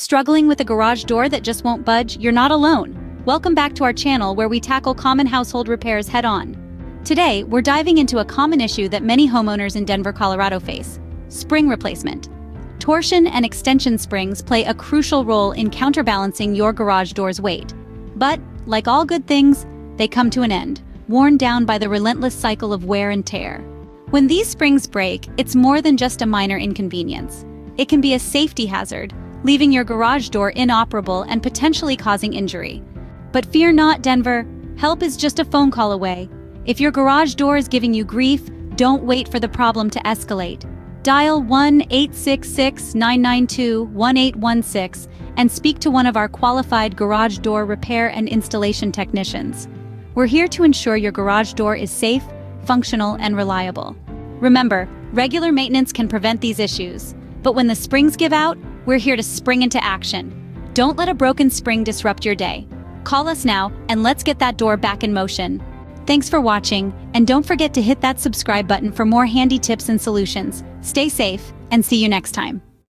Struggling with a garage door that just won't budge? You're not alone. Welcome back to our channel where we tackle common household repairs head-on. Today, we're diving into a common issue that many homeowners in Denver, Colorado face: spring replacement. Torsion and extension springs play a crucial role in counterbalancing your garage door's weight. But, like all good things, they come to an end, worn down by the relentless cycle of wear and tear. When these springs break, it's more than just a minor inconvenience. It can be a safety hazard, leaving your garage door inoperable and potentially causing injury. But fear not, Denver. Help is just a phone call away. If your garage door is giving you grief, don't wait for the problem to escalate. Dial 1-866-992-1816 and speak to one of our qualified garage door repair and installation technicians. We're here to ensure your garage door is safe, functional, and reliable. Remember, regular maintenance can prevent these issues, but when the springs give out, we're here to spring into action. Don't let a broken spring disrupt your day. Call us now and let's get that door back in motion. Thanks for watching, and don't forget to hit that subscribe button for more handy tips and solutions. Stay safe, and see you next time.